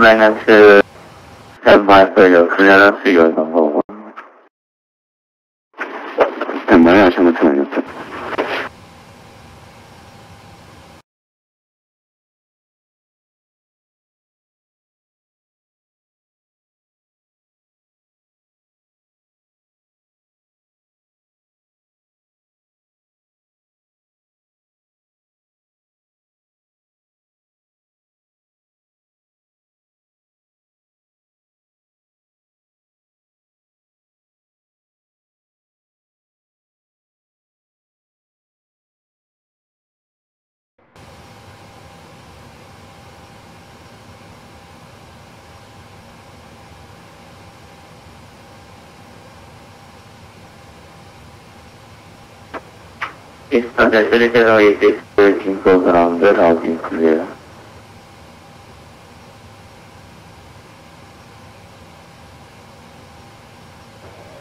maintenance standby for your clearance to your number 1. Standby 하시면 P738 Info ground routing clear.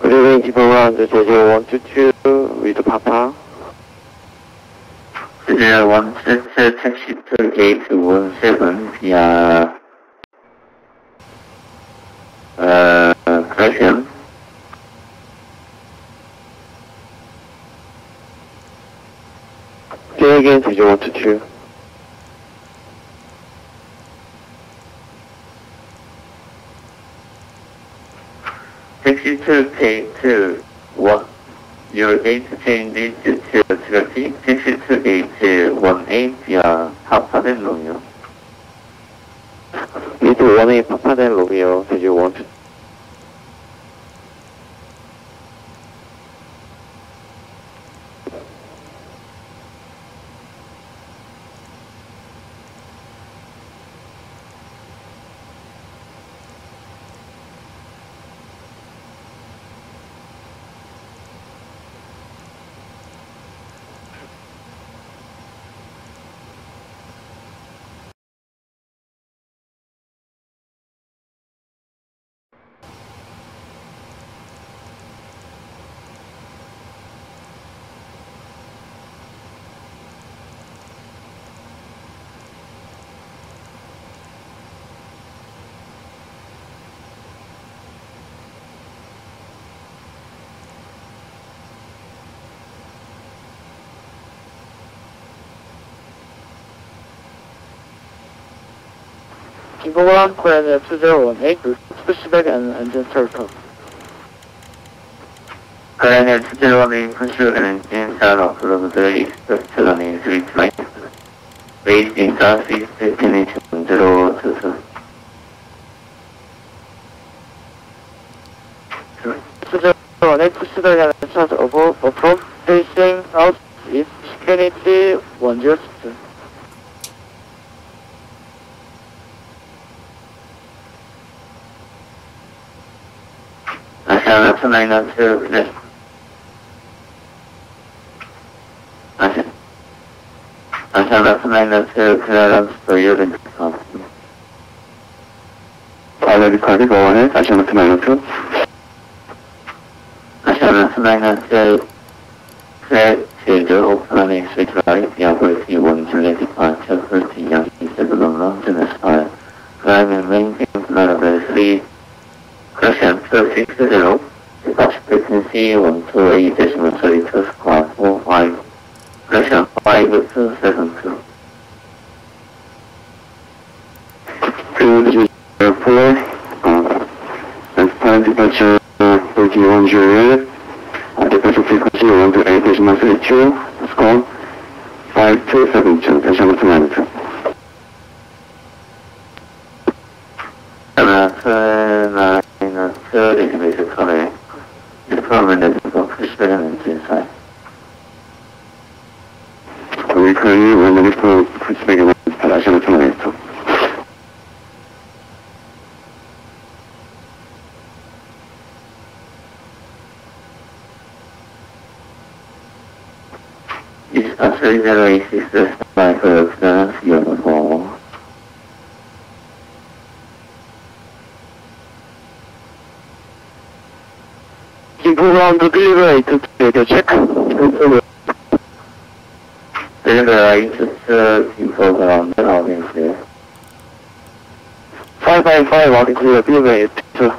Clearing Info ground JJ122 with Papa. Clear 1 taxi to 817 via correction. Say again, JJ122. Taxi to K2 1. Your 8 to traffic. Taxi to 818 via Papa del Romeo. Need 18 Papa del Romeo, JJ122. P4 plan F218, pushback and engine turtle. Plan F218, pushback and engine turtle from the expect to the main street line. Based in southeast destination 027. F218, pushback and engine turtle above, facing south east, Kennedy 106. Asana Sanina Service. Asana Sanina Service for your response. Already carded, go on it. Asana Sanina 2. Asana Sanina Service. Opening switch right, the operating 1 July departure, 30 young, several long to the style. Driving maintain level 3. Correction 360, departure frequency 128.32 square 45. Correction 5272. This is 4, and time departure 31 Juliet, departure frequency 128.32, square 5272, 다시 한번 통화합니다. We currently run the for pushback and Palasha Tomato. It's a 308 by the uniform. Keep around the delivery to check. Delivery info around the audience there. 555 walking to the delivery picture.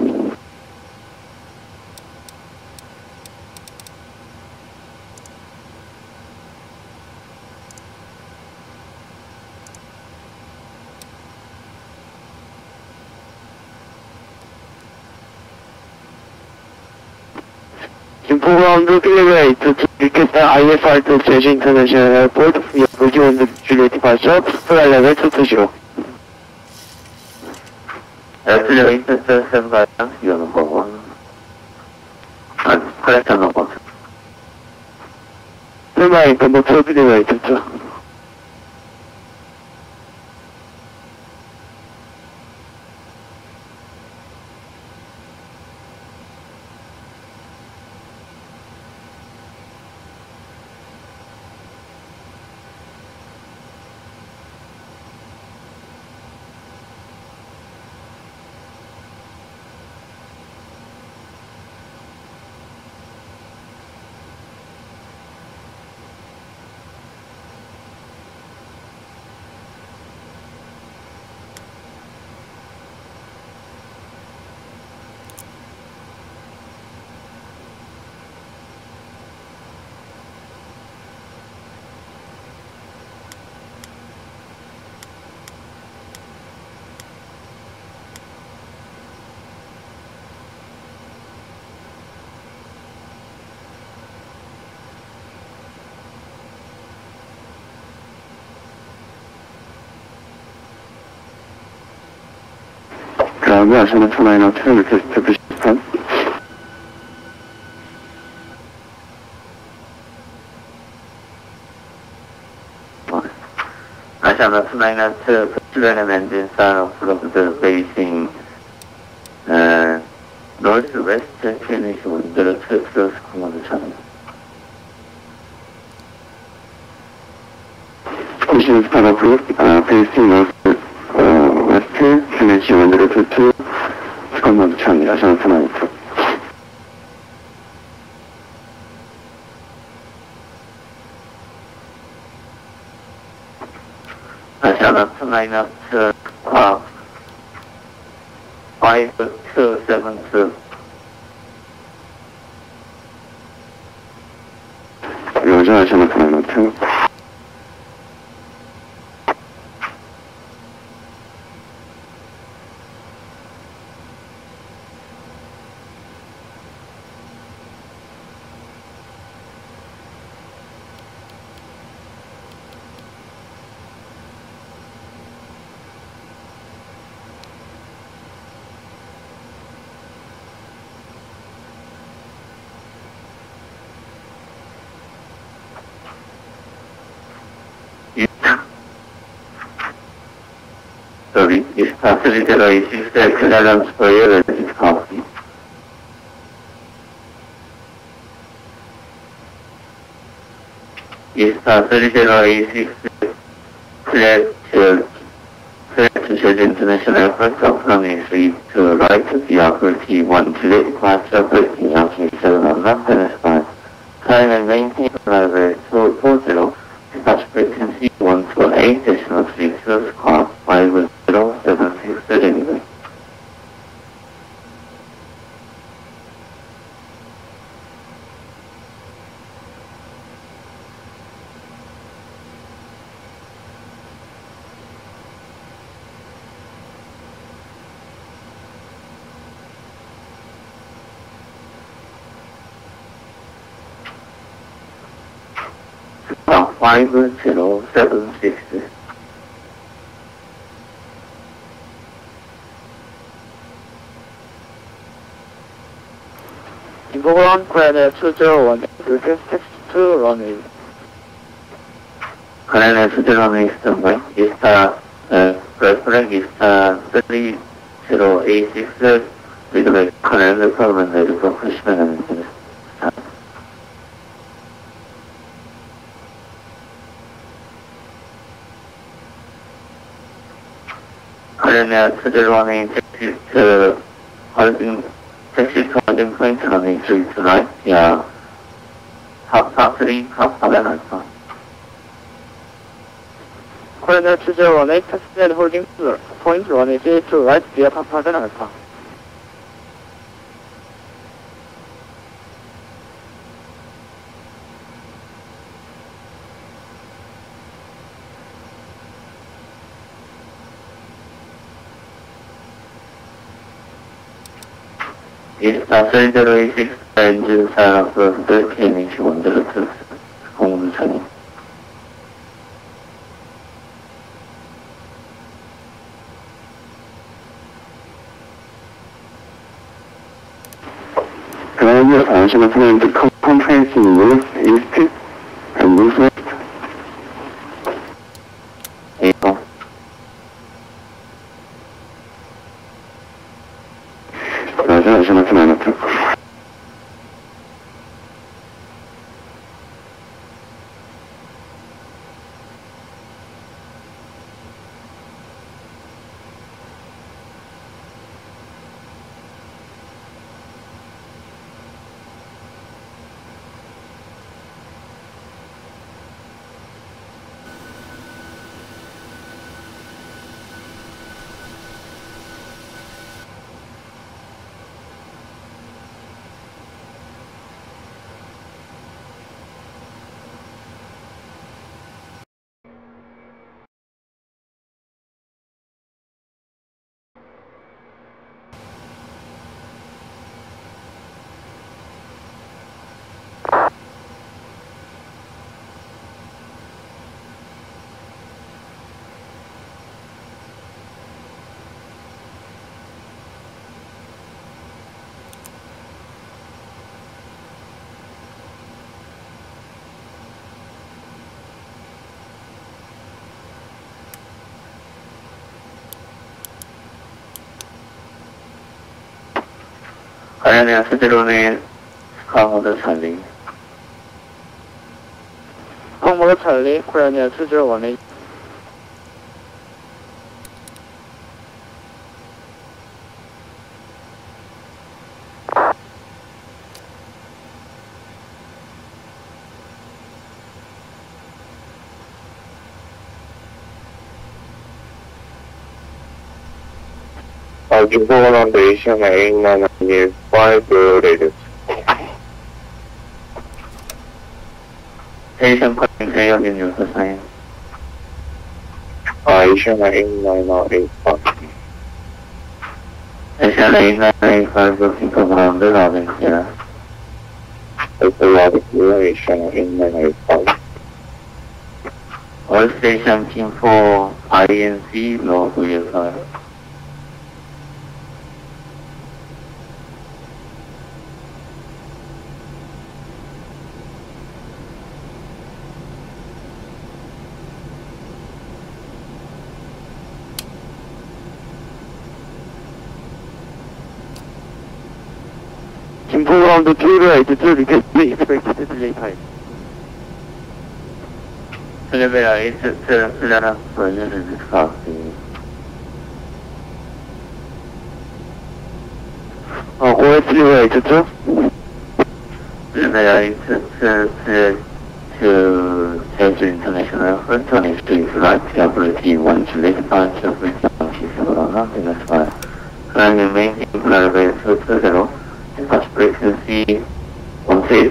Infoground delivery to request IFR to Jeju International Airport for your Juliet departure, flight level 220. Accelerated 7 guidance, you're number 1. Correct number 1. Delivery number 2 delivery picture. We are sending 2902 request to participant. I shall not 2902 pursuing an engine style from the facing northwest destination with the first command channel. Mission is part approved, facing northwest destination 102 command channel. I shall not 2902. I shall not 2902 5272. Roger, I shall not 2902. Sorry, it's facilitated by system clearance for your copy. It's facilitated by system clearance to international airport company 3 to right to the operative 1 to the departure operating operating 7 on not finished by time and maintain level 240 dispatch frequency 128 decimal 3 to squad 5076 delivery. Now 5076. Infoground Planet 201 request 62 runway. Planet 201 standby. Vista Flag Vista 3086 with the Planet requirement 내리고 하시면 됩니다. Planet 201 택시 holding point running 3 tonight. Yeah. Top 3, top 7 alpha. Coordinate 2018, Taxi Holding 4, point 188 to right via Papa and Alpha. B738 engine sign up for 13-inch window to 공무상이. Driver 당신은 plan to comprehensive north, east, and northwest. 이거. 당신은 plan to 관련해서 스드론의 스카모드 찰리. 스카모드 찰리, 코리아니아 2018. You go on the Asian 895 radius. Asian calling Korean user sign. Asian 895. Asian 895 looking for ground loading here. It's a lot of Asian 895. All station team for INC low user. From the T-right to the expected delay time. Level 8 Clara version is copy. OS T-right to Level 8 to Sales International First on is to flight ability 1 to late bunch of responsible nothing as well. Currently maintaining level 220. Touch frequency 13.3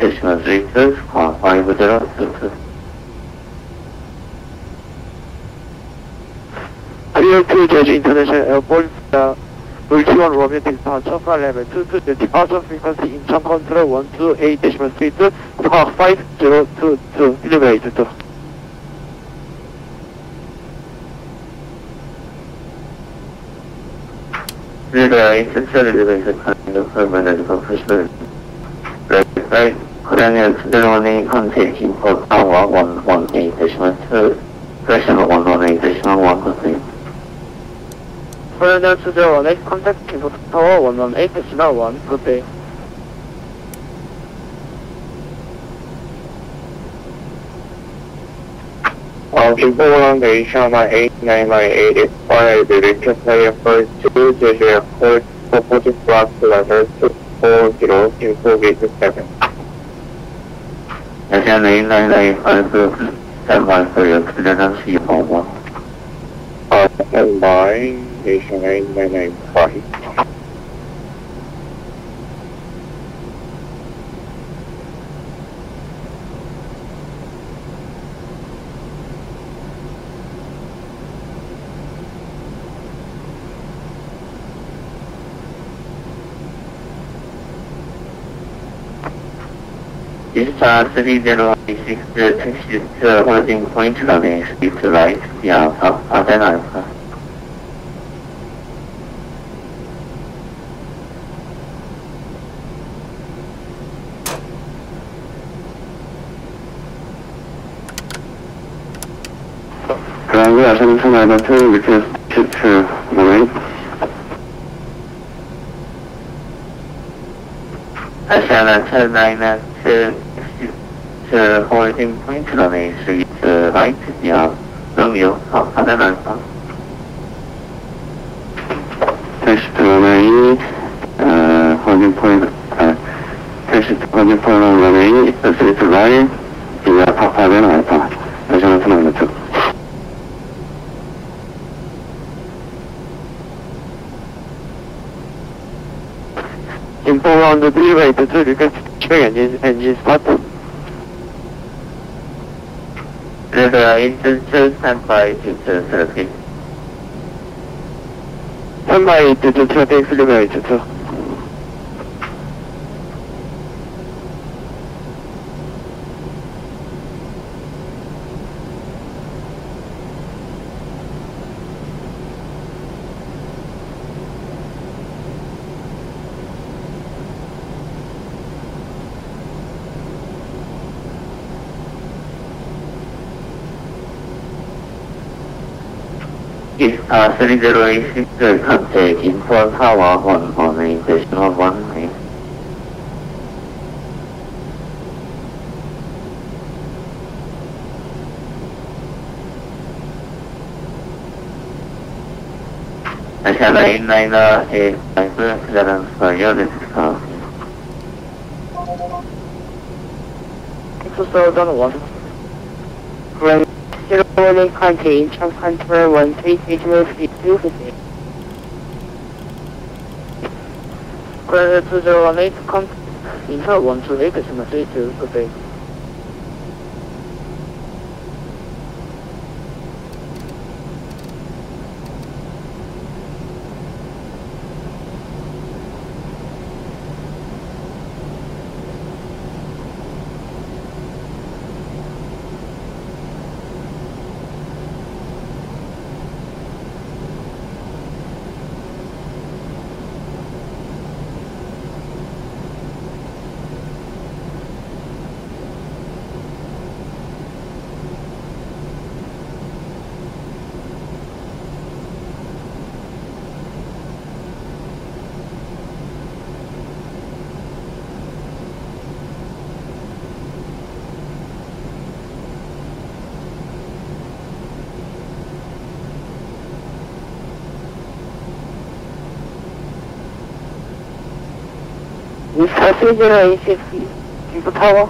50 Clear to Judge International Airport, BULTI 1 romantic departure flight level 22, the departure frequency in Chong control 128.32, Park 5022, elevated to. Level 8 elevated kind of permanent professional. Right, Korean Suddenly contacting for Tower 118.2, version 118.1%. Korean 2018, contacting for Tower 118.1, good day. People on the Asian 8998 expired the require first to Jeju Airport, opposite flight level 240, info gate 7. Asian 8995 stand by for your clearance 411. Stand by, station 8995. Star 3086 taxi to holding point runway speed to right, yeah, up and alpha. Runway ascending level 2, which is shift to right. Ascending to 9 to holding point runway speed to right, yeah, Romeo, up and alpha. Taxi to runway, holding point, taxi to holding point on runway, speed to right, yeah, up and alpha. Ascending level 2. Info on the delivery to request check engine start. Level stand by to traffic. Stand by to traffic delivery to. Star 3086 contact info tower on a decimal 1 lane. Ascending 9 clearance for unit discount. 2001. Grand Zero contain Chunk Hunter 133250. Grand 2018 contact Inter 128.3250. Star 3086 Info Tower.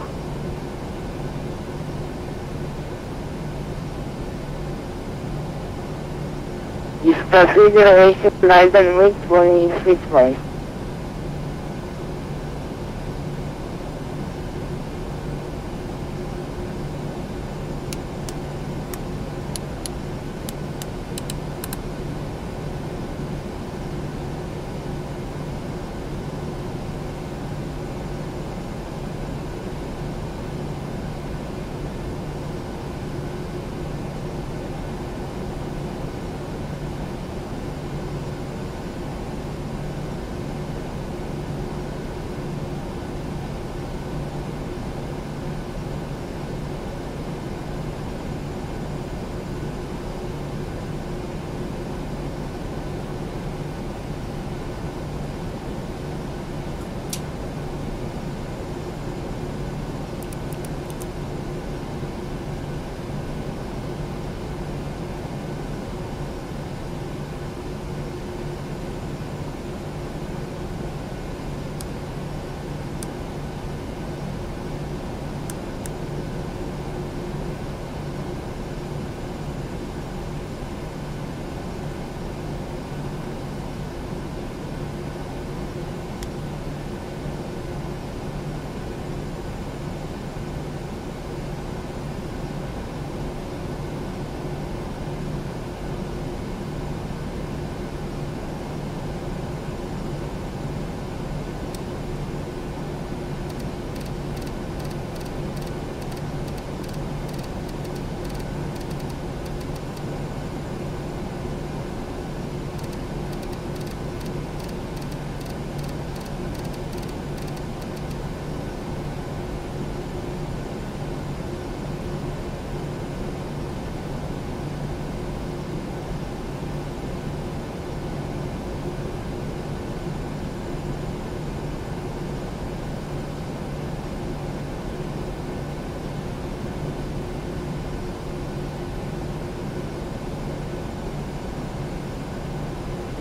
Star 3086 live and wait warning switch right.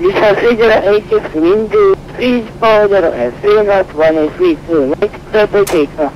Mr. 3086, wind 340 at 3 knots 1832, make double takeoff.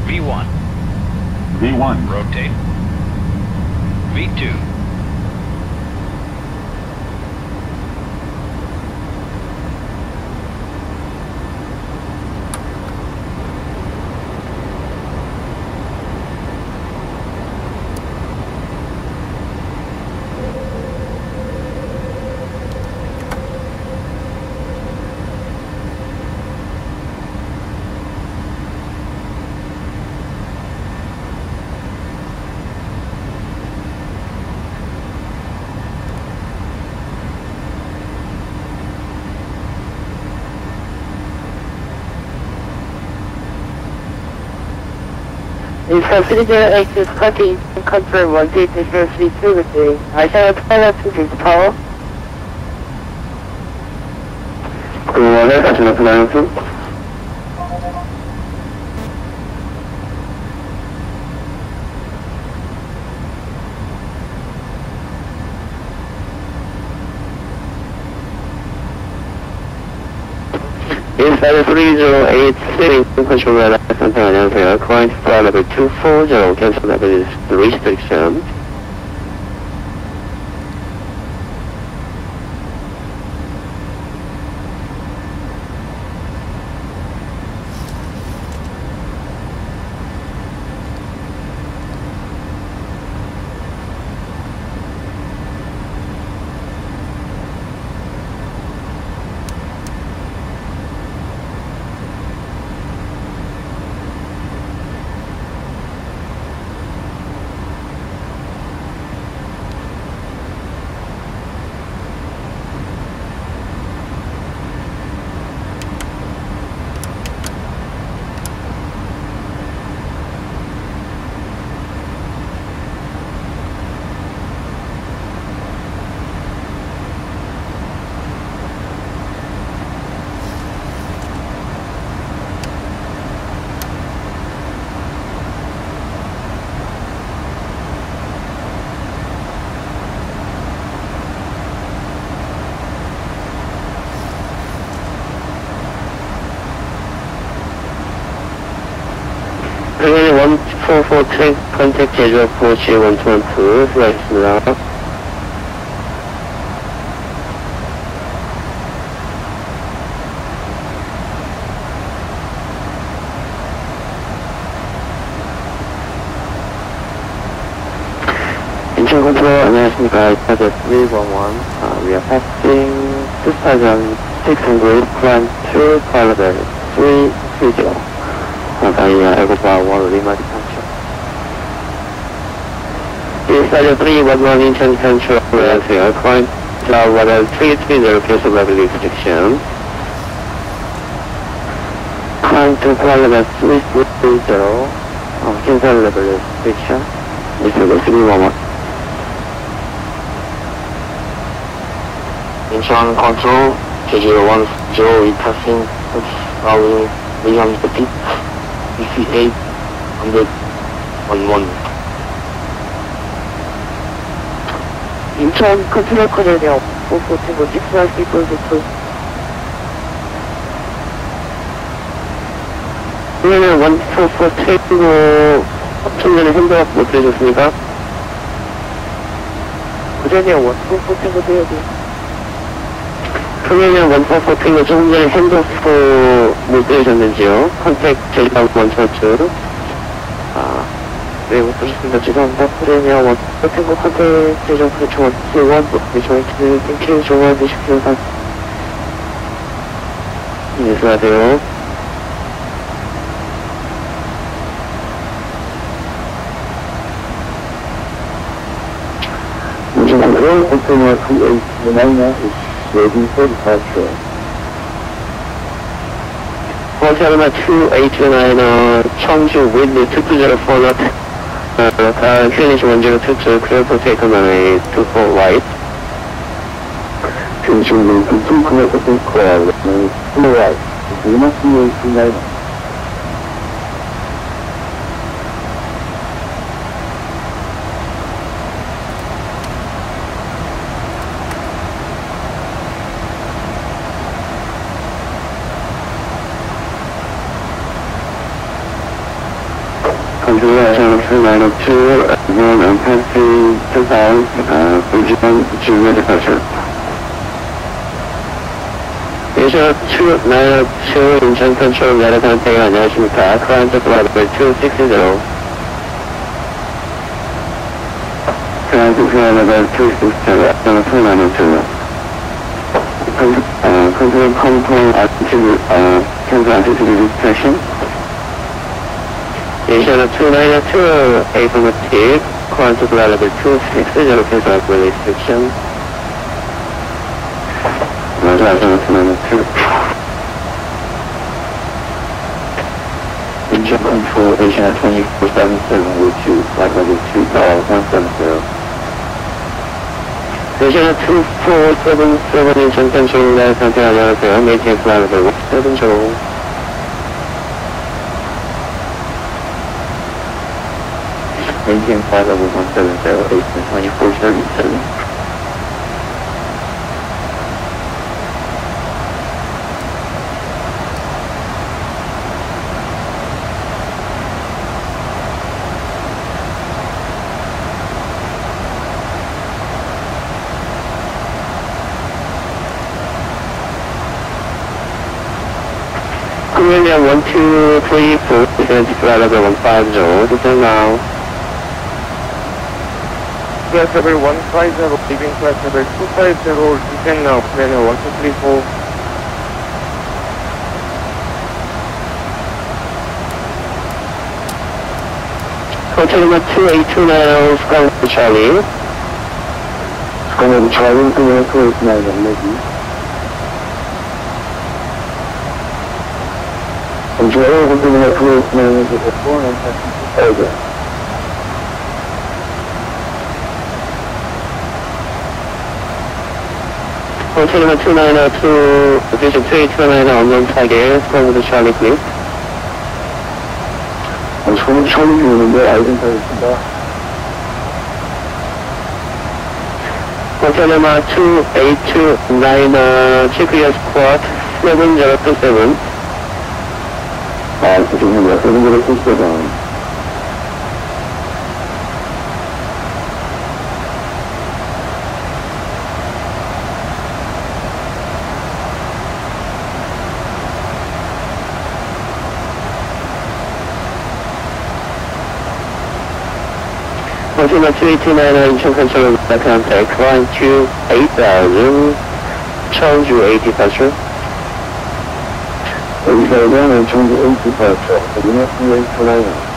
V1. V1. Rotate. V2. Mr. 3086, cutting control 1832 with the I shall pilot to his power. 그거를 다시 나타나면서 Inside 3086 controller 선생 안녕하세요. Current flight level 240 cancel level is restriction. 그러면 144 트랙 컨택 제주 어프로치 112 수고하셨습니다. 인천 컨트롤 안녕하십니까. 이차저 311 we are passing 2600 climb to Colorado 330 다이아 에고바 원 리마 디파처 Inside 311 인천 컨트롤 안녕하세요. Climb to Colorado 330 cancel level restriction. Climb to Colorado 330 cancel level restriction. 이쪽으로 311 인천 컨트롤 제주 10 we passing 6,350 EC8 100 인천 컨트롤 커널이요. 414 직수할 수 있고 좋고. 그러면 144 트랙으로 좀 전에 핸드업 못 해줬습니까? 그전에 144 탱고 돼야 돼. 그러면 144 트랙으로 조금 전에 핸드업 못 해줬는지요? 컨택 제주방 142 네, 못 보셨습니다. 죄송합니다. 그러면 144 탱고 컨택 제정 프레치 121 저희 땡큐 좋아해 주십시오. 인수하세요. Engine control, container 2829 is ready for departure. Hotel 2829, 청주 wind 220 knot, finish 1022, clear for take runway 24 right. Finish runway 22, clear for take runway 4 right. Lima 2829. Control 902, and passing 2000, Bridgeman, Junior departure. Asia 2902, Incheon Control, 내려가는 대기 안녕하십니까. Current flight 260. Current flight 260, 앞서는 2902. Control altitude, cancel altitude restriction. Asia 2902, affirmative, current flight level 260, cancel altitude restriction. Roger, Asia 2902. Engine control, Asia 2477, with you, flight level 2170. Asia 2477, engine control, 상태 안녕하세요. maintain flight level 70. Maintain flight level 170, Asia 2477. Korean 1234, descent flight level 150, descend now. Class level 150, leaving class level 250, descend now, planner 1234. Hotel number 2829, Skyline Charlie. Skyline Charlie, clear 2829, ready. Control, container 2829 is at 4 and passing to over. Hotel number 2902, position 2829, unknown target, score with the Charlie, please. 저는 처음 오는데 아이덴티티가 Hotel number 2829, check your squad 7027. 죄송합니다. 7027. Hotel number 2829, Incheon Control, contact, climb to 8000, 청주 80 departure. 여기서는 청주 80 departure, Lima 2829.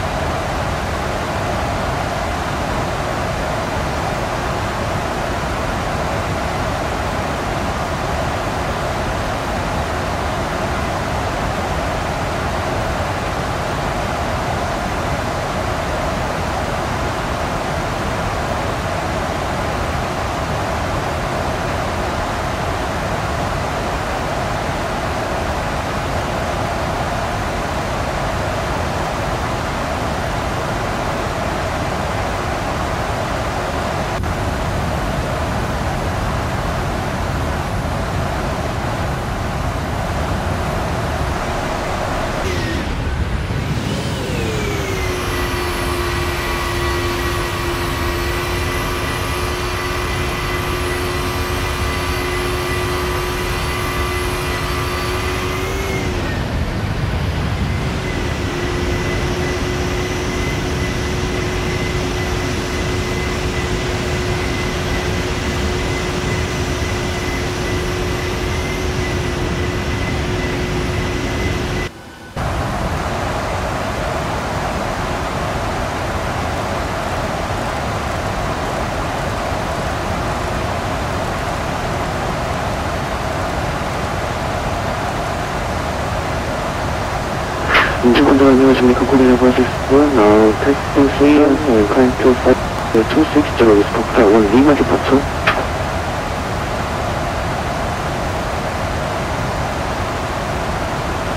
인천컨트롤 안녕하십니까. 코리아 버스스원, 테스팅 3, 카인 260, 리스포트 1, 리마 디파처.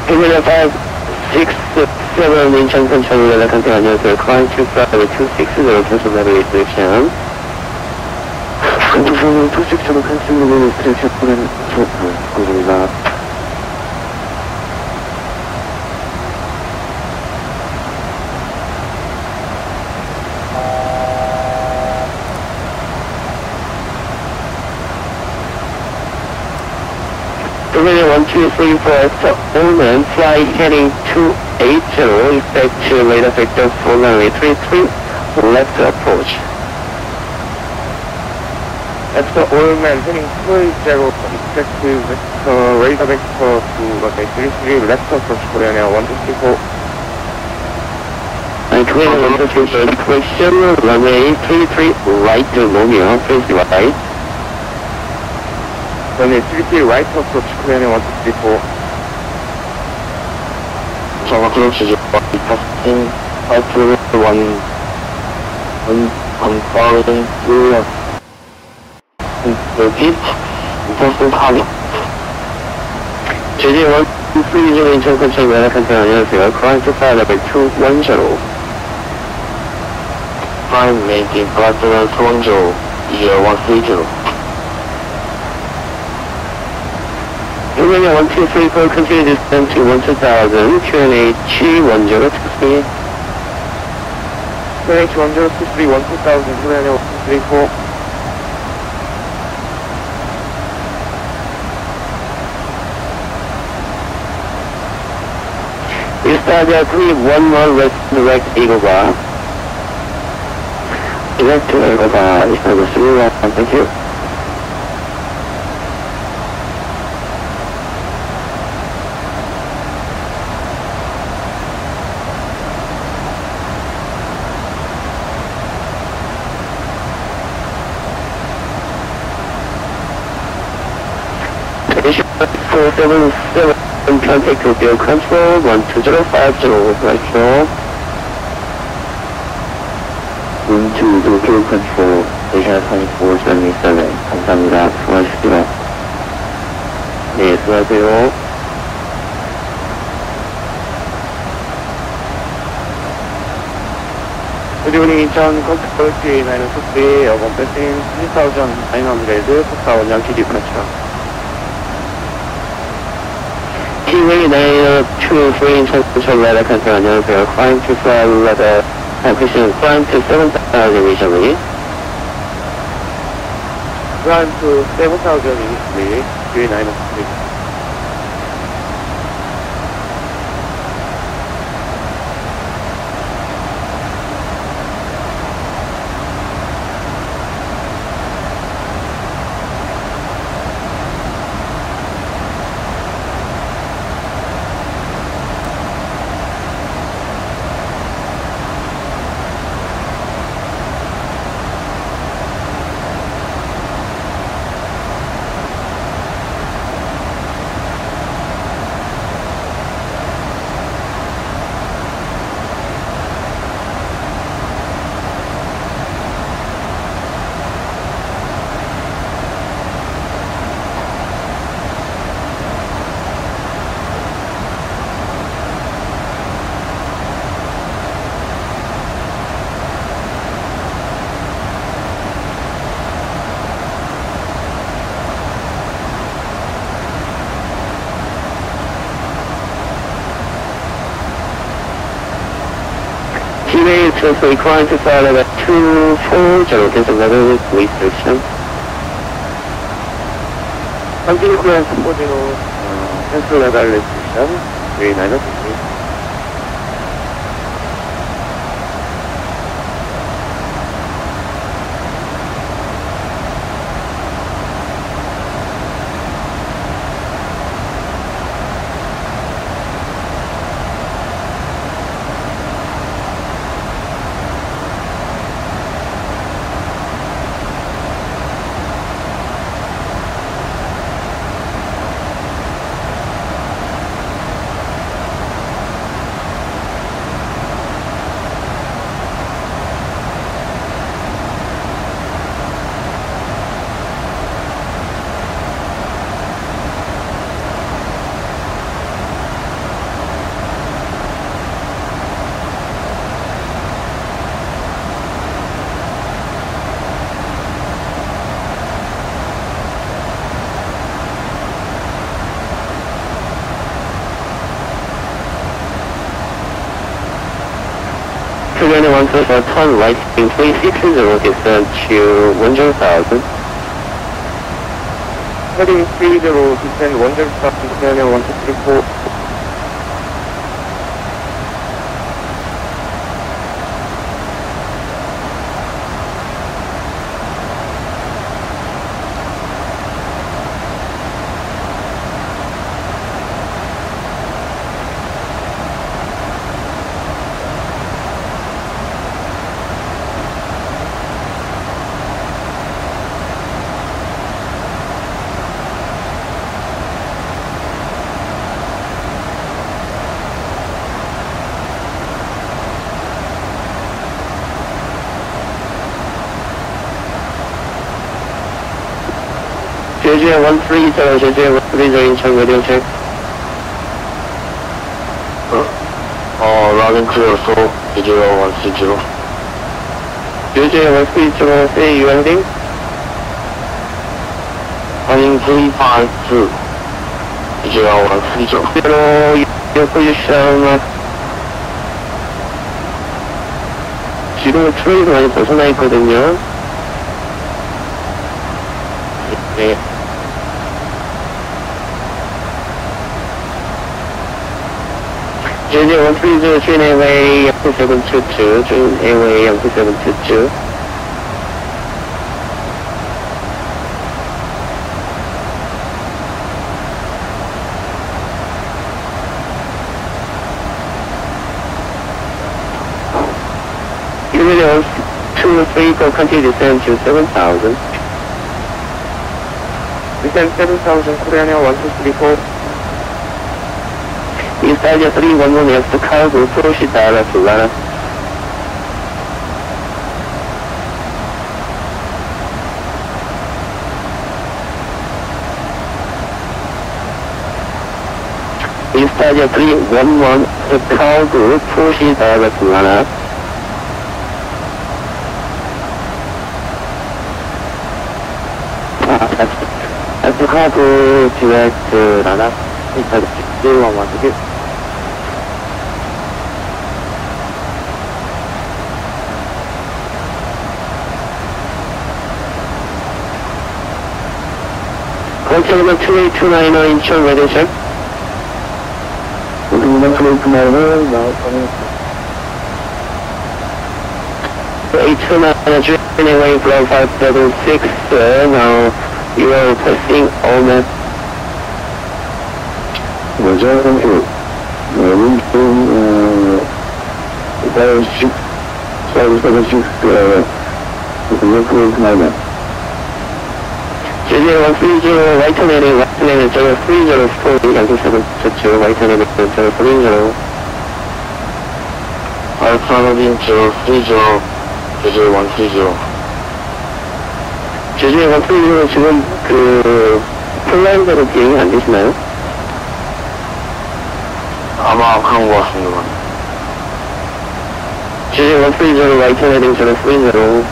Terminal 5, 6, 7, 인천 컨트롤 연락한테 안녕하세요. 카인 260, cancel navigation. 컨트롤 260, cancel navigation 보내는 감사합니다. Terminal 1, 2, 3, 4, Oman, flight heading 280, expect to radar vector 4933, left approach. After Oman heading 280, expect to radar vector 4933, left approach, Korean Air 154. And Korean Air question, runway 33, right to Romeo, please right. Runway 33, right approach, Korean Air 154. Java approach, passing 521, confirming through repeat, passing coming. JJ1, 3 인천 컨트롤 연락한테 안녕하세요. Climb to flight level 210. Climb making flight level 210, year 130. Terminal 1, 2, 3, 4, continue distance to 12000, QNH 1023. QNH 1023, 12000, Korean Air 134. Estadia 311 West Direct Eagle Bar. Direct to Eagle Bar, Estadia 311, thank you. Station 477, contact Tokyo Control 12050, right now. 12 Tokyo Control, Station 2477, 감사합니다. 수고하십시오. 네, 수고하세요. Good evening, Incheon Control T963, Urban Passing 3900, Hotel Yankee Departure. T-Way 923 인천 컨트롤 연락한테 안녕하세요. Climb to flight level, climb to 7000 initially. Climb to 7000 initially, T963. T-Way transfer climb to flight level 240, cancel level restriction. Continue clearance 40, cancel level restriction, T963. Korean 134, turn right, in 360, descend to 1,000. Heading 30, descend 1,000, Korean 134. JJ 130, JJ 130, 인천 웨딩 체크. running clear for JJ 130. JJ 130, say you ending? Running 352. JJ 130. Zero, your position. 지금 트레이드 많이 벗어나 있거든요. 네. JJ 130, train airway 2722, train airway 2722. Unit 2-3, go continue descend to 7,000. Descend 7,000, Korean 1234. Inside 311 left cargo, proceed direct to Lana. Inside 311 left cargo, proceed direct to Lana. That's cargo direct to Lana. Inside 311. Hotel 2829 인천 웨딩 Hotel 2829, now coming. 829, journey away from 576, now you are passing all map. Roger, room to, 576, 576, Hotel JJ 130, right turn heading, right turn heading, 304, 양쪽 7, right turn heading, 30. Alpha heading 030, JJ 130. JJ 130 지금 플라인대로 비행이 안 되시나요? 아마 한 것 같습니다. JJ 130, right turn heading, 30.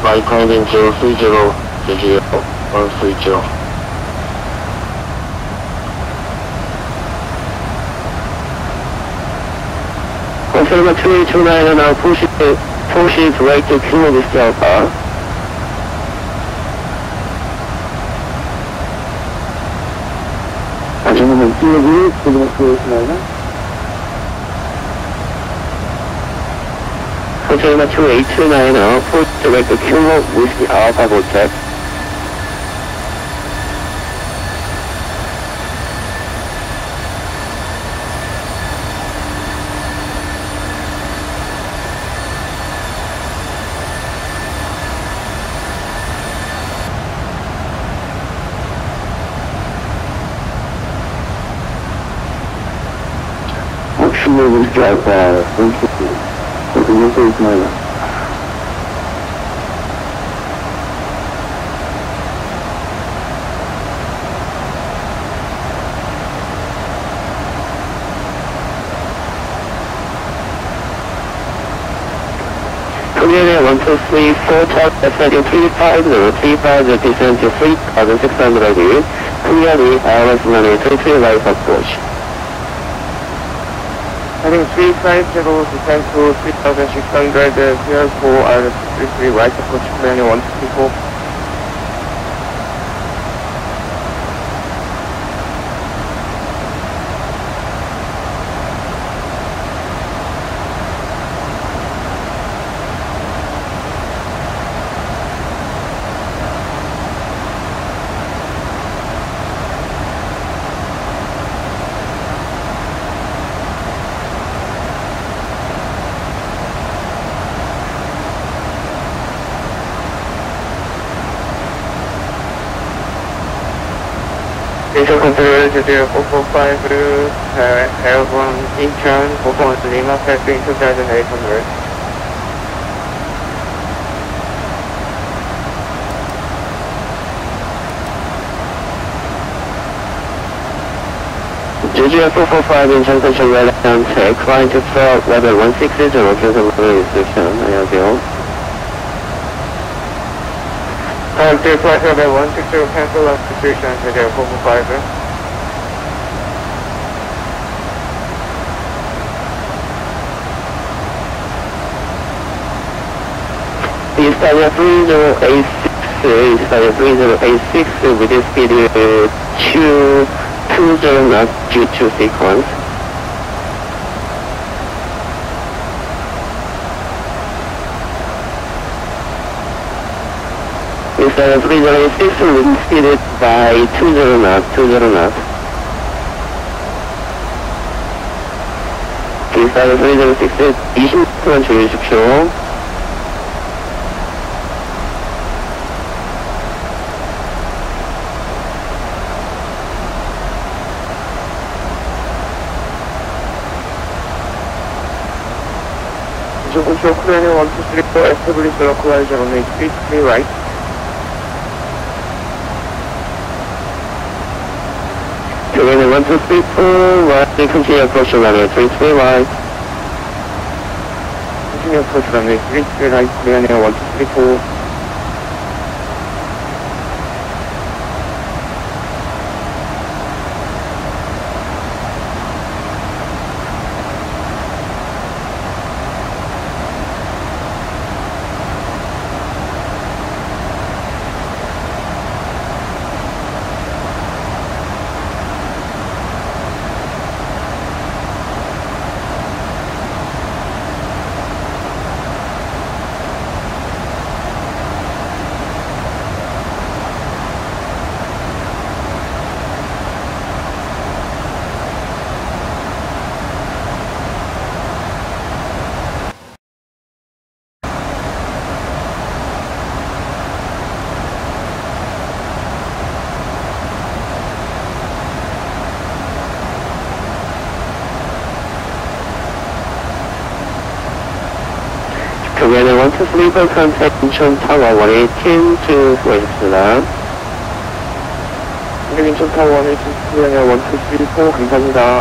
Right heading 030, JJ 130. Hotel 2829, now proceed right to Pmdg Alpha. 아직은 Pmdg, Pmdg, Hotel 2829, now proceed right to Pmdg Alpha Hotel. Pmdg Alpha, Pmdg Alpha. Korean 123, 4 top, ascending 350, 350, descend to 3,600. Korean 8 hours runway 33 right approach. Heading 350, descend to 3600, clear for R33, right approach, clear 154. Incheon control to 445, Airborne Incheon, 441 Lima, passing 2800. JGF 445 Incheon Central Relation Check, flying to floor level 160, cancel restriction. 안녕하세요. to flight level 160, cancel restriction, JGF 445. Italia 3086, Italia 3086 with speed 220 knots due to sequence. Italia 3086 with speed by 20 knots, 20 knots. Italia 3086 20분만 줄여주십시오. Control clear 1234, establish the localizer on speed 3 right. Terrain 1234, right, continue approach runway 33 right. Continue approach runway 33 right, clear 1234. Together 123, contact 인천 타워 118 to 수고하셨습니다. 인천 타워 118 1234 감사합니다.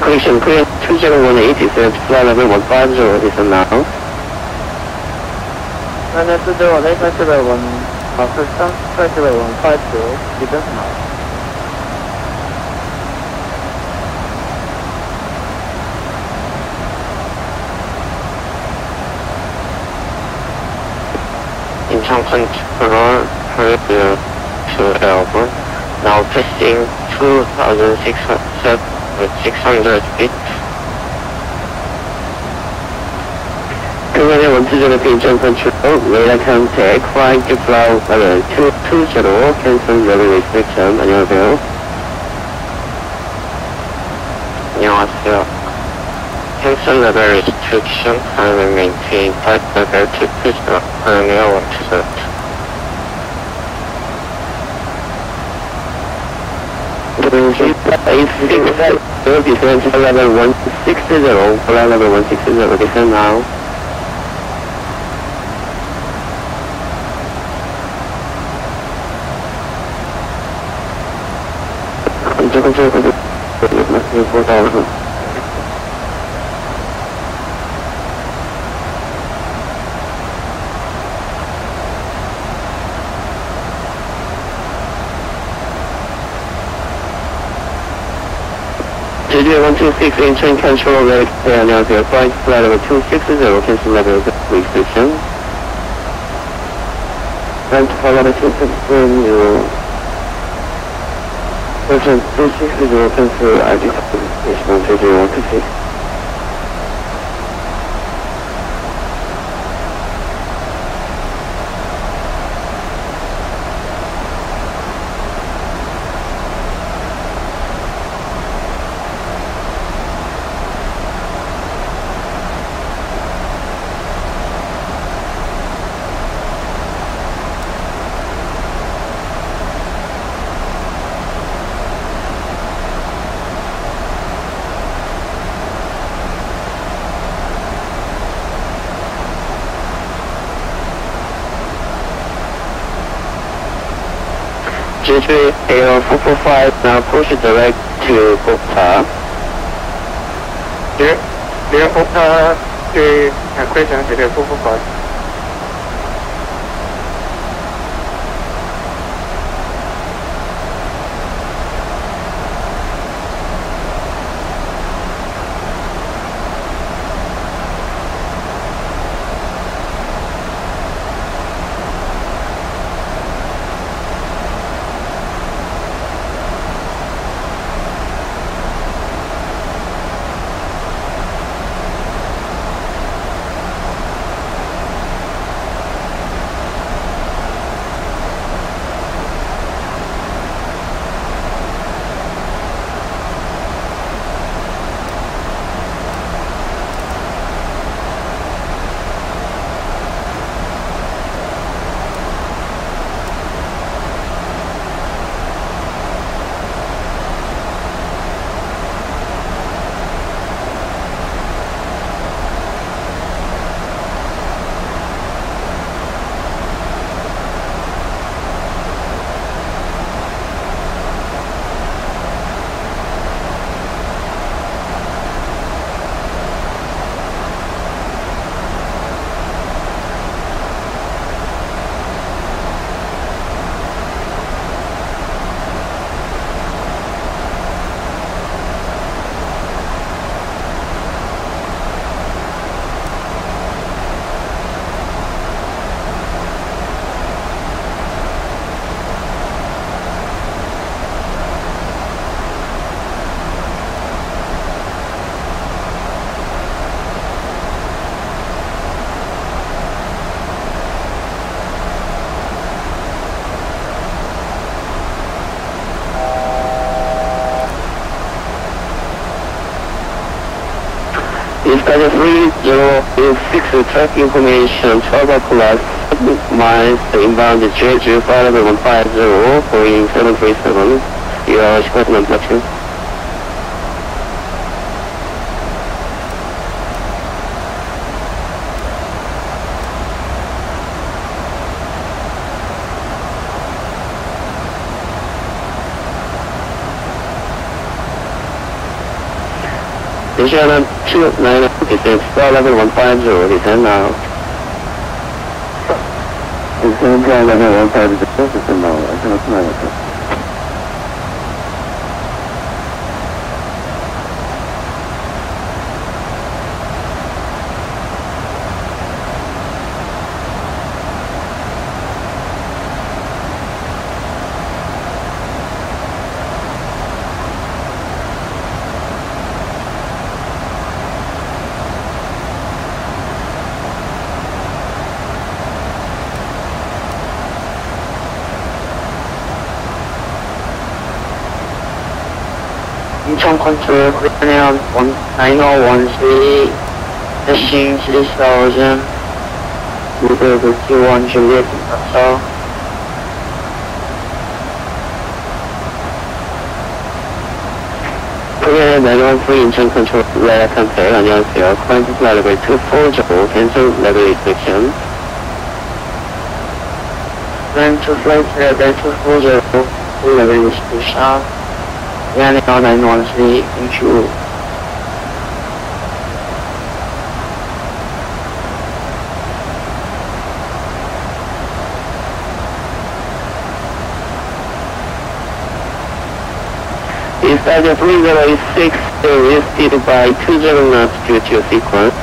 Correction, clear 2018 is flight level 150 is now. And that's the flight level flight level 150, it does now. Incheon control, hurry to airborne, now passing 2,600 feet. Terminal 120 Incheon control, radar contact, flying to flow level 220, cancel level restriction. 안녕하세요. 안녕하세요. Cancel level restriction, and maintain flight level 220, terminal 120. Descend to level 160, flight level 160, descend now. 인천 컨트롤 컨트롤 보다 제주의 126 인천 컨트롤 레이트 안녕하세요. Flight flight level 260 cancel level restriction. And to follow the system you person 260 cancel ID station Jeju 126. Jeju Air 445 now push direct to BULTI. 내가 폭타 그 question 제대로 뽑을까? Dispatcher 3086 track information 12 o'clock 7 miles inbound Jeju flight level 150 Boeing 737 your short non-flexion. Descend 29 descent flight level 150 descend now. Descend flight level 150 descend now. I 인천 컨트롤 코리안에어 9013 패싱 30,000 모델 볼티1 줄리엣 인파처 코리안의 매너원 프리 인천 컨트롤 레아 컨택 안녕하세요. 커렌트 플라이 레벨 240 캔슬 레벨 리스트릭션 랜드 플라이트 레벨 240 레벨 리스트릭션 미안해요, 913, thank you. Is either 3086 listed by 20 knots due to your sequence.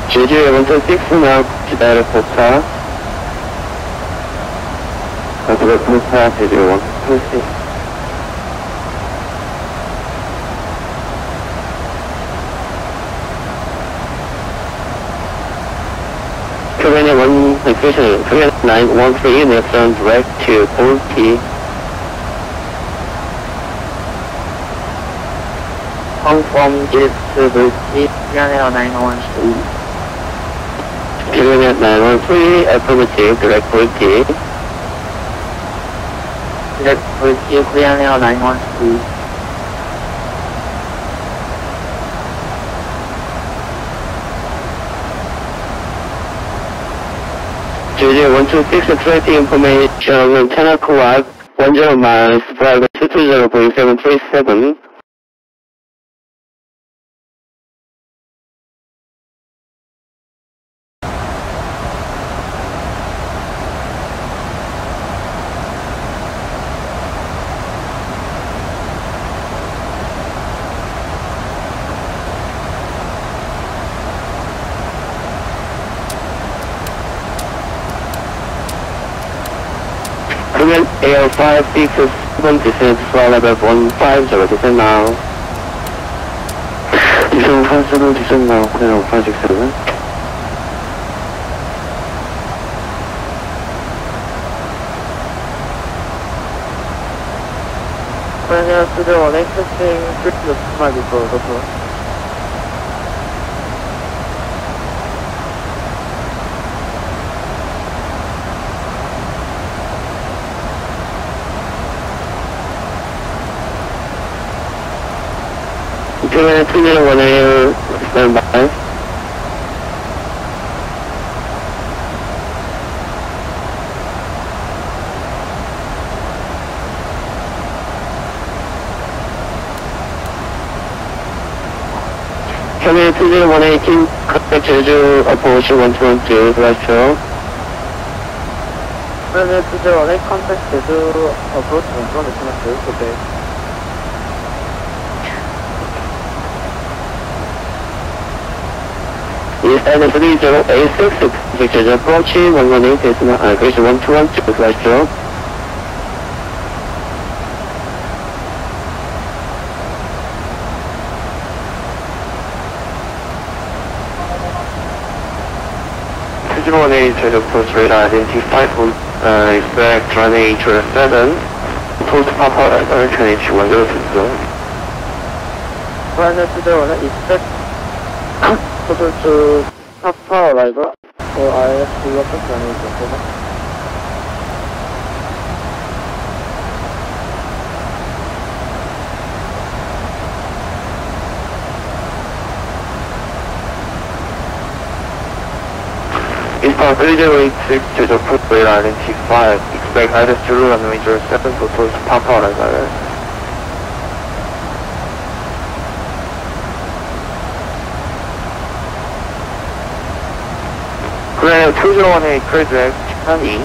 제주 126나 기다려 포차 가수가 포차 제주 126 Korean 913 next on direct to BULTI confirm is BULTI 미안해요 913 Korean 913 affirmative direct BULTI direct BULTI 미안해요 913 Jeju 126 tracking information channel co-op 10 miles private 220.737 Korean Air 567 descent flight level 150 descent now. Descent 150 descent now, Korean 567. Korean Studio 1 expecting 3 miles before DOTOL. Korean 201 standby. Korean 201 contact Jeju approach 112 departure. Korean Studio 1 contact Jeju approach 112 okay. Is either 3086 Jeju approach 118 decimal Korean 112 departure. Jeju approach radar identified from expect runway 7 post Papa RKSS 106. Korean Studio 1 expect total to Papa arrival or IS development runway 7. Inbound 3086 Jeju approach radar identified. Expect either through runway 07 post Papa arrival. Korean 201 cruise direct Honey.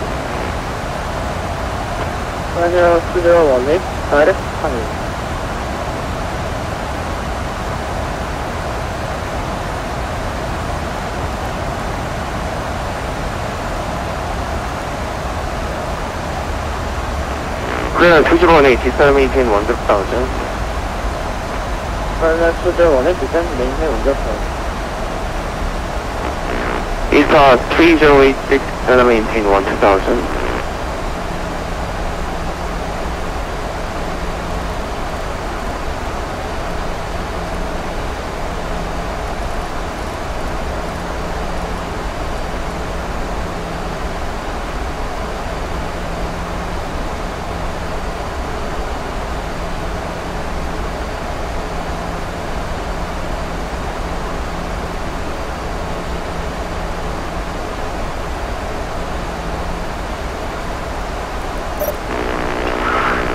Korean Studio 1 direct Honey. Clear 201, descend maintain 1000. Clear 201, descend maintain 1000. Eastern 3086, descend maintain 2000.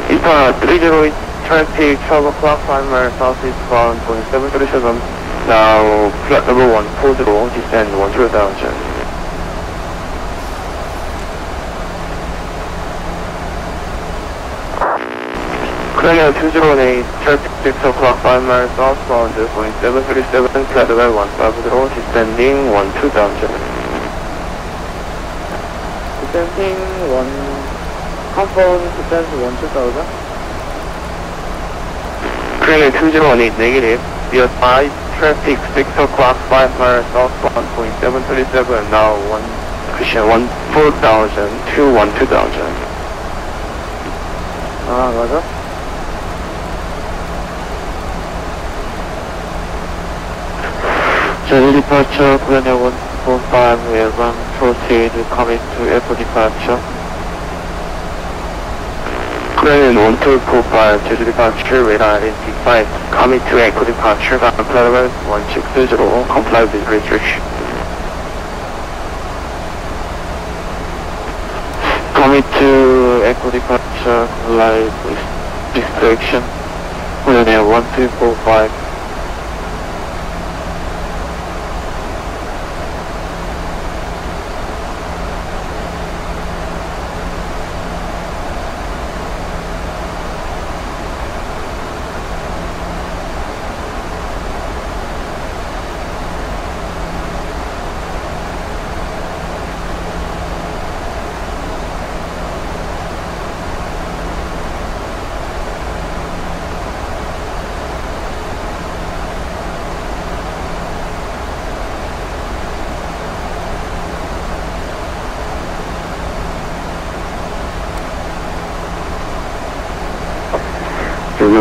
Eastern 308, traffic 12 o'clock, 5 miles southeast bound, going 737. Now, flight number 140, descend 10,000. Clear 208, traffic 6 o'clock, 5 miles southbound, going 737, flight level 150, descending 12,000. Descending confirm descend 12,000. Clear 208, negative. Be advised, traffic 6 o'clock, 5 miles southbound, going 737, now 14,000 to 12,000. 아, 맞아? Journey departure, Korea 145, will proceed, coming to airport departure. Korea 1245, Jeju departure, radar identified, coming to airport departure, ground level 1630, comply with restriction. Coming to airport departure, comply with restriction, Korea 1245.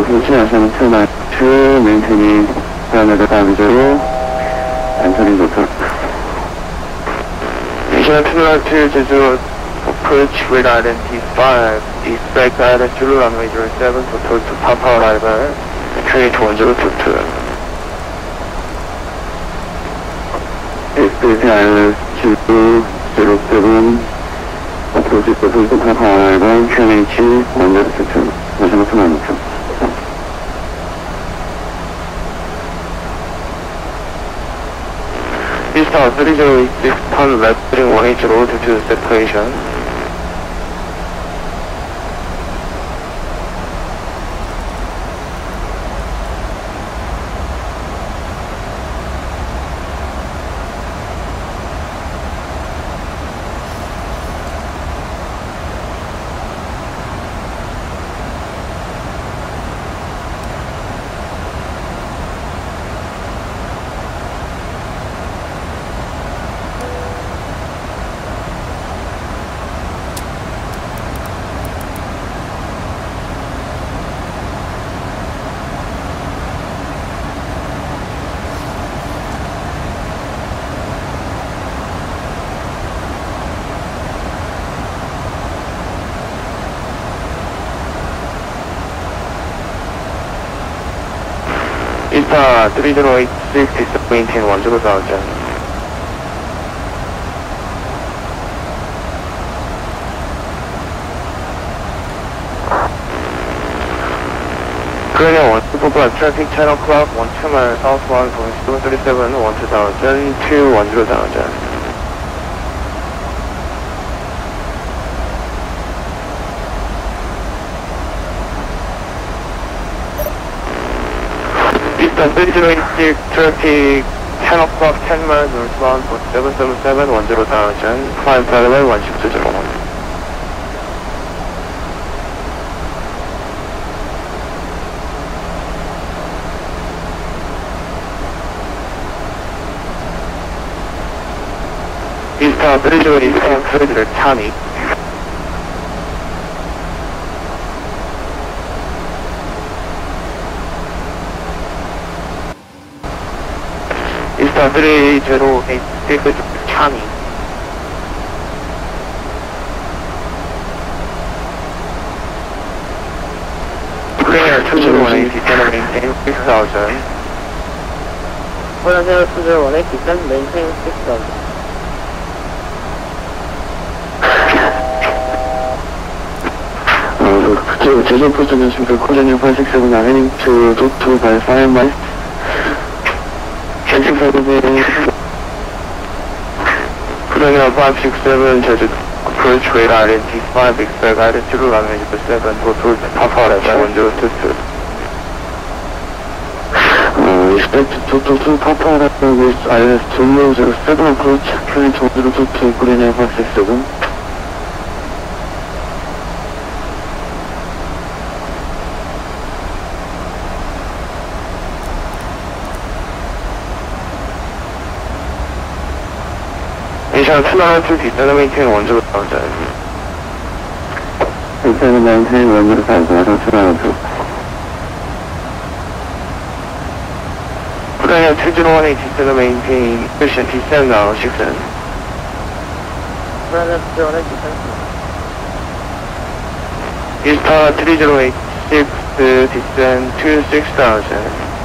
후시하시는 terminal 2, maintaining parameter diameter, entering DOTOL. Mission Terminal 2, Jeju, approach radar identified, expect guidance to runway 07, DOTOL to Papa arrival, entry to 1022. SPR 7207, approach DOTOL to Papa arrival, QNH 1022. 마지막 통화입니다. Eastern 3086, turn left during 180 road to separation. Eastern 3086 is maintain 10,000. Korea 125, traffic 10 o'clock, 12 miles southbound, going 737, 12,000 to 10,000. Eastern 3086, traffic 10 o'clock, 10 miles northbound, for 777, 10,000, climb level 1620. Eastern 3086 Charlie. Eastern 3086 Charlie. Clear 201 descend maintain 6000. Clear 201 descend maintain 6000. 제조 포스는 지금 코리안 867 heading to DOTOL by 5 miles. Catching service. Korean 567 제주 approach radar identified expect attitude runway 7 DOTOL Papa level 1022. Expect DOTOL to Papa level with ILS 2007 approach current 2022 Korean 567. Asian 292 descend maintain 원주로 나오자. descend maintain 원주로 가서 292. Korean 201 descend maintain mission descend now 6. Clear 201 descend. Eastern 3086 descend to 6000.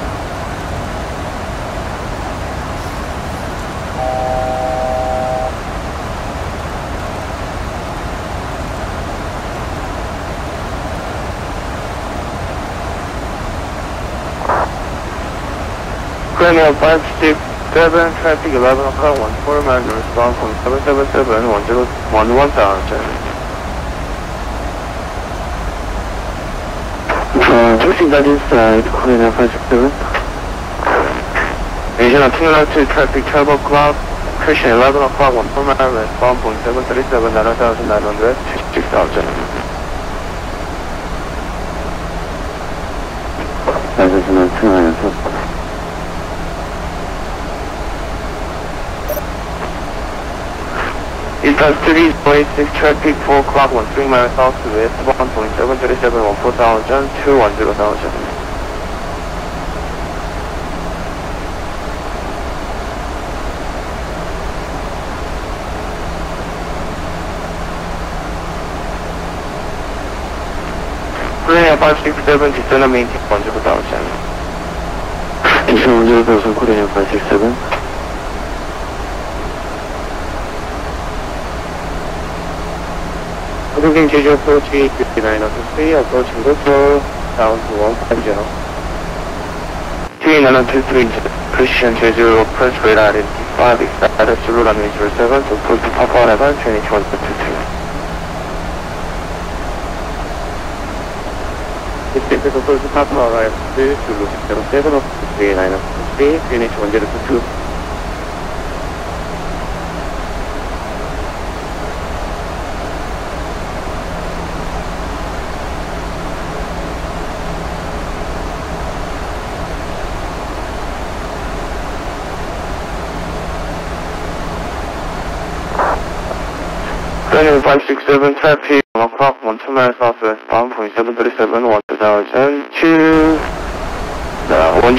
Korean 567 traffic 11 o'clock 14 miles respond from 777 1000. Pushing that inside Korean 567. Asian 292 traffic 12 o'clock, Christian 11 o'clock 14 miles respond from 737 9900 6000. 낮아지는 승하여서 Eastern 386 traffic 4 o'clock 13 miles southwest 1.737 14,000 to 10,000. Korean 567 descend maintain 10,000. Descend 10,000 Korean 567. Looking Jeju approach 859 of the 3, approaching DOTOL down to 150. 2923 Christian Jeju approach radar identified excited Zulu runway 07 to approach to Papa level 2122. Expected approach to Papa level 2 Zulu 07 of 39 of the 3, 2122. Korean 567 traffic 1 o'clock 12 miles southwest bound from 737 1000 to 1000.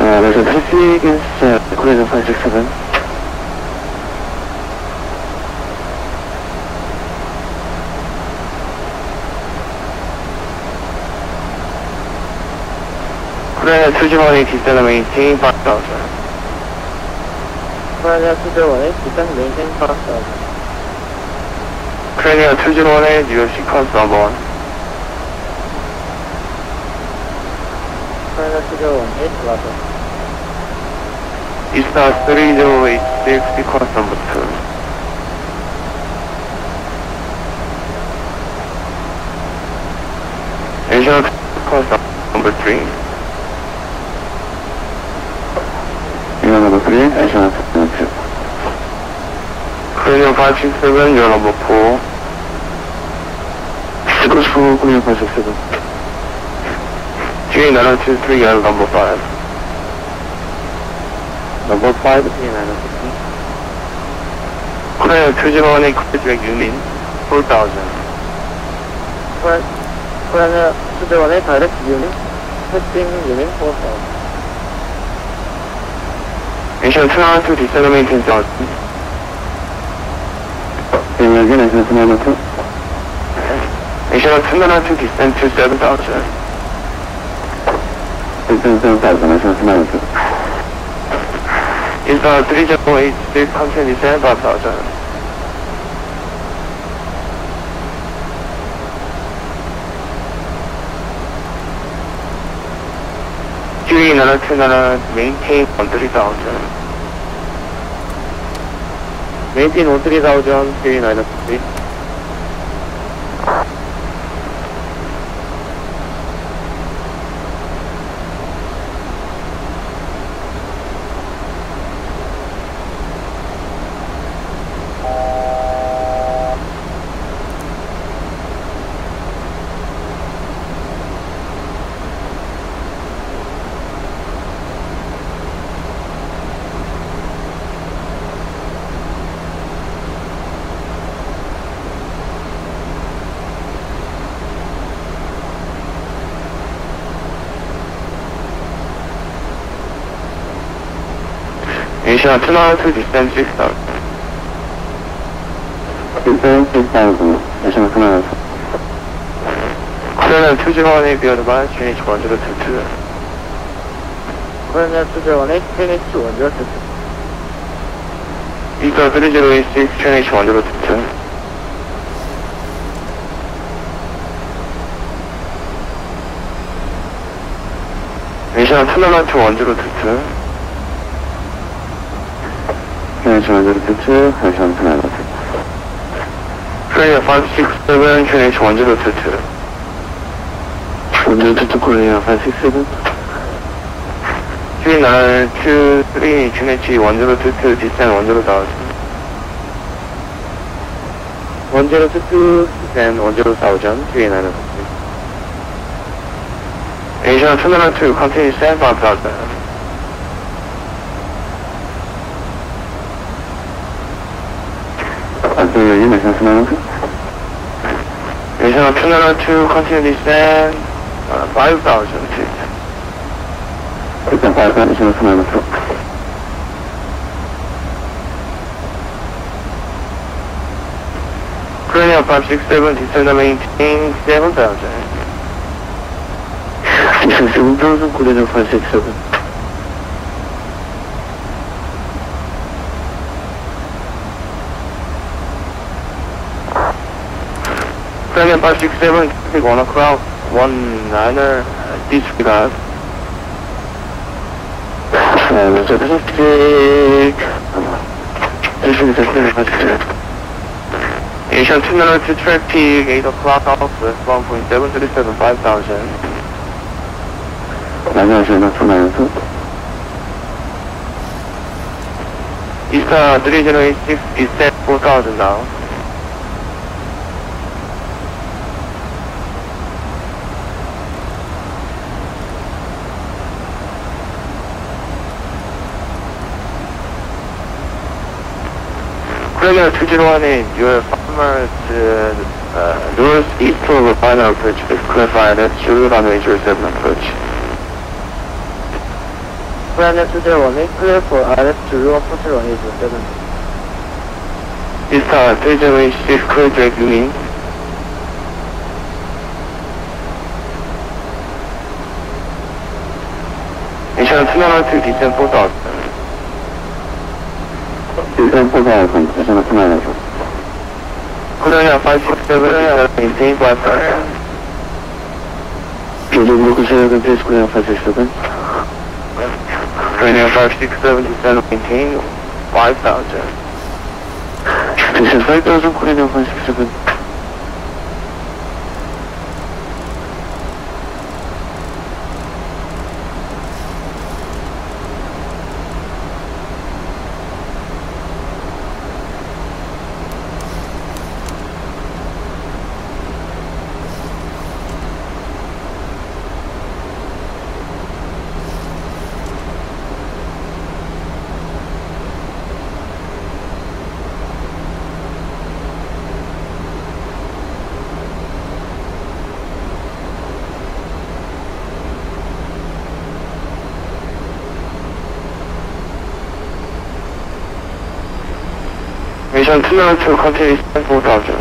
There's a traffic inside Korean 567. Korean 201 descend maintain 5000. Clear 201 descend maintain 5000. Korean 201 New York sequence number 1. Clear 201 Plaza. Eastern 3086 sequence number 2. Asian sequence number 3. number 3, Asian number 2. Korean 567, you're number 4. Sequence 4, Korean 567. G923, you're number 5. Number 5, P960. Korea 201 direct unit 4000. Korea 201 direct unit, testing unit 4000. Asian 202 descend maintenance Johnson. Again, Asian 202. Asian 202 descend to 7000. 7,000, Asian 202. Is 3086 content descend 5000. QE 727 maintain 3000. Maintain 3000, QE 960. Asian 202 descend 6000. 6,000, Asian 202. Korean 201 be advanced change 1022. Korea 201 QNH 1022. Eagle 3086 change 1022. Asian 202 1022. Asian 202, Asian 202. Korea 567 change 1022. 1022, Korea 567. QE 923 QNH 1022 descend 10,000. 1022, then 10,000, QE 960. Asian 202 continue descend 5000. Asian 202. Asian 202 continue descend 5,000 feet. 6,500, Asian 202. Korea 567 descend maintain 7,000. 7,000, Korea 567. Korea 567 traffic 1 o'clock 19er disregard. Mr. Pacific. Asian 202 traffic 8 o'clock off with 1.737 5,000. Asian 202. Easter 3086 is set 4,000 now. Korea 201 your farmers northeast of the final approach is clarified as Zulu runway 07 approach. Korea 201 clear for RF Zulu approach runway 07. Easter 3086 clear direct unit. Asian 202 descend 4,000. 6,400, Asian 202. Korea 567 maintain 5,000. Local please, Korea 567. Korea 567 descend maintain 5,000. Descend 5,000, Korea 567. Station 202, continue 4000.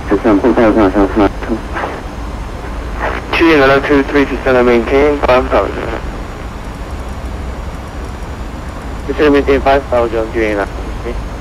Station 4000, QE 923, descend and maintain 5000. Descend and maintain 5000, QE 923.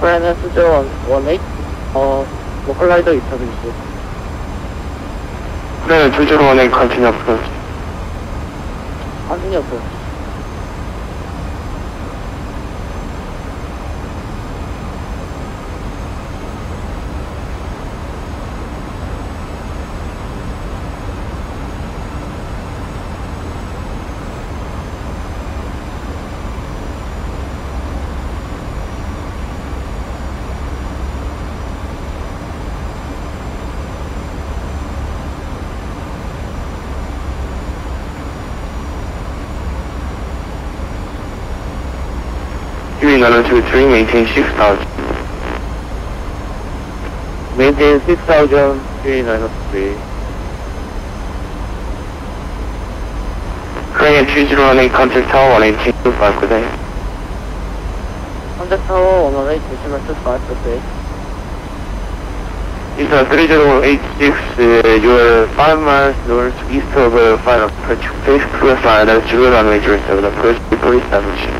Korean 수저 18, 로컬라이더 2020. Korean 201, continue approach. 한승이 없어. QE 923, maintain 6000. Maintain 6000, QE 903. Korean 201, contact tower 118, 25, good day. Contact tower 118, decimal 5%. It's 30886, you're 5 miles northeast of final approach. Face cruise line, that's your runway 07, approach before establishing.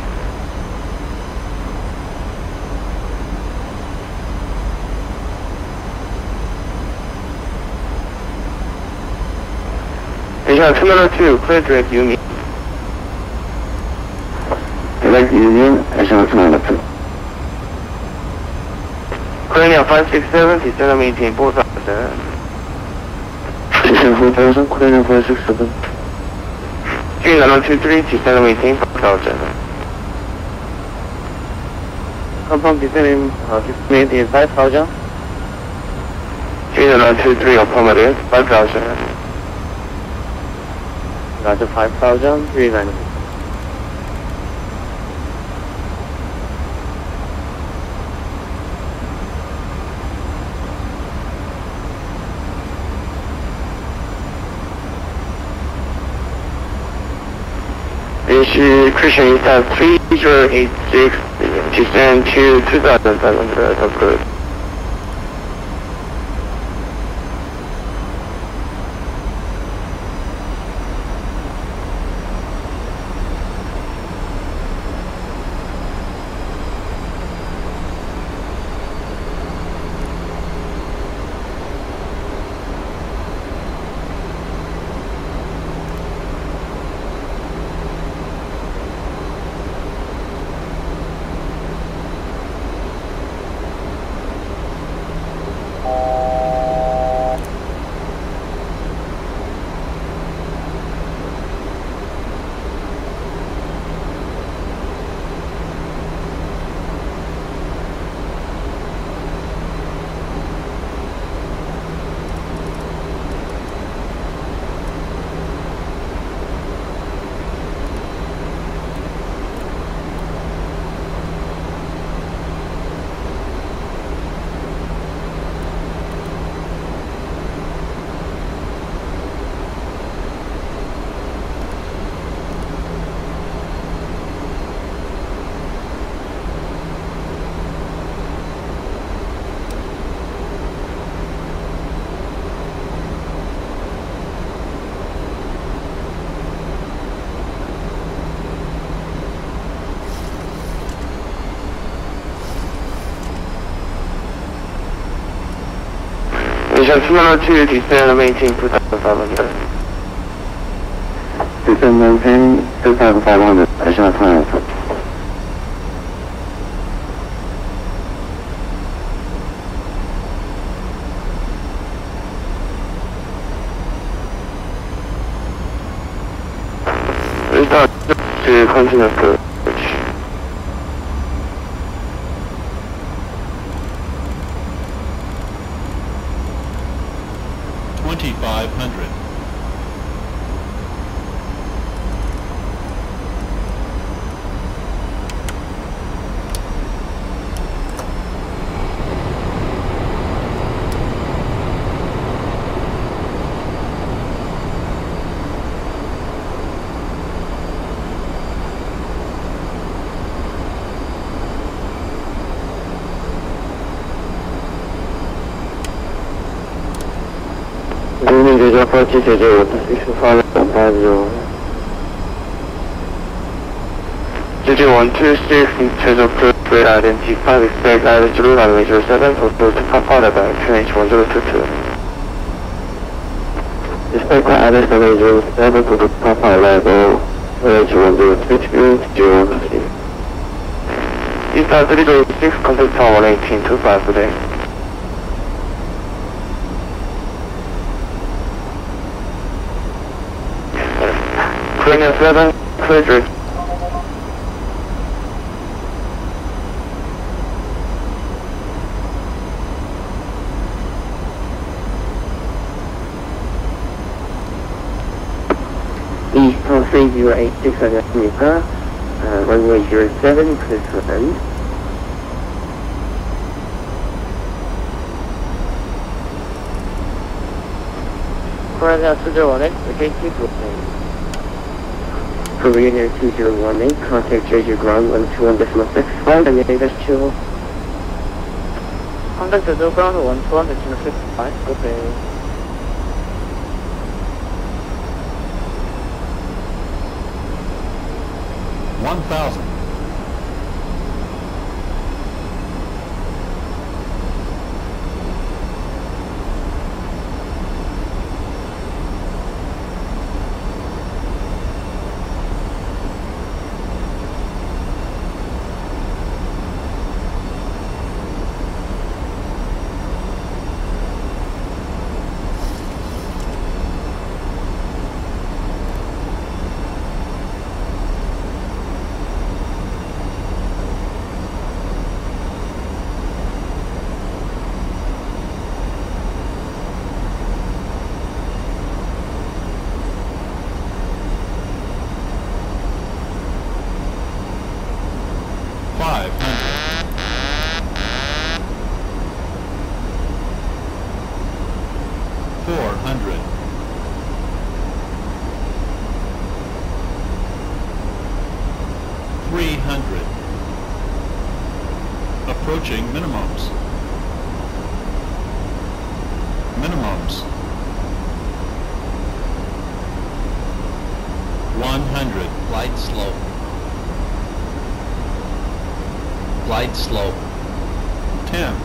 Station 202, clear direct Yumi. direct Union, Station 202. Korean 567, descend and maintain 4000. Station 4000, Korean 567. QE 923, descend and maintain 5000. Confirm descend maintain 5000. QE 923, affirmative, 5000. Roger 5000, QE 903. This is Christian East 3086, descend to 2500, approach. Pmdg descend maintain 2,500. Descend maintain 2,500. Additional time. 일단 컨티뉴스 2,500. Union Visual 40 제조 65 제조 126 제조 프로그램 identify respect attitude and measure 7 for to papa level QH 1022 Respect address major 7 to Papa level QH 1022 일단 306 contact tower 11825 today. Korean 7 clear. East 3086 RKSS, runway 07, clear to land. Korean 201, KT Brooklyn. Korean Air 2018, contact JJ ground 121.65, and -2. Contact the ground 121.65, okay. One thousand. Approaching minimums. Minimums. 100. Glide slope. Glide slope. 10.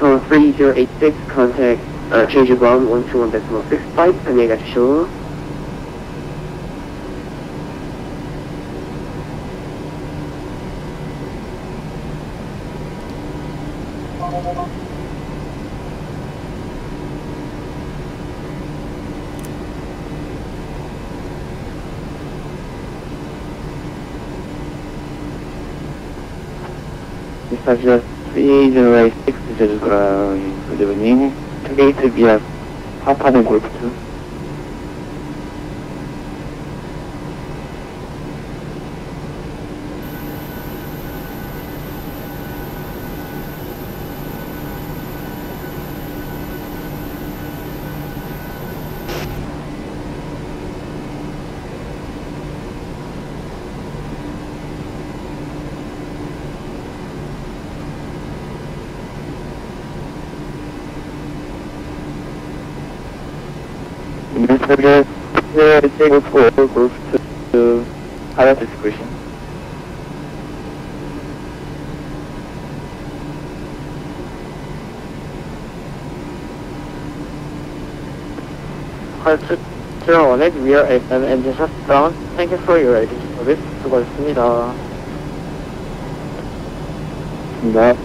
DOTOL 3086, contact change of ground 121.65. 안녕히 가십시오. Dispatcher 3086 제주 ground 랜딩레이트 랜딩레이트 via 파파는 골프 2. Dispatcher 3084 group 2 pilot discretion. Ultra 01, rear FM engine shut down. Thank you for your ID service. 수고하셨습니다. 네.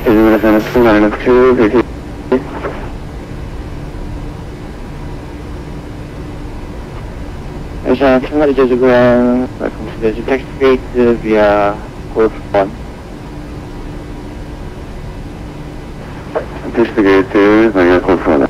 제주도에서는 2-2 Asia Changari Jeju ground, welcome to Jeju taxigate via Golf 1. 디스트게이트 방향 골프하다.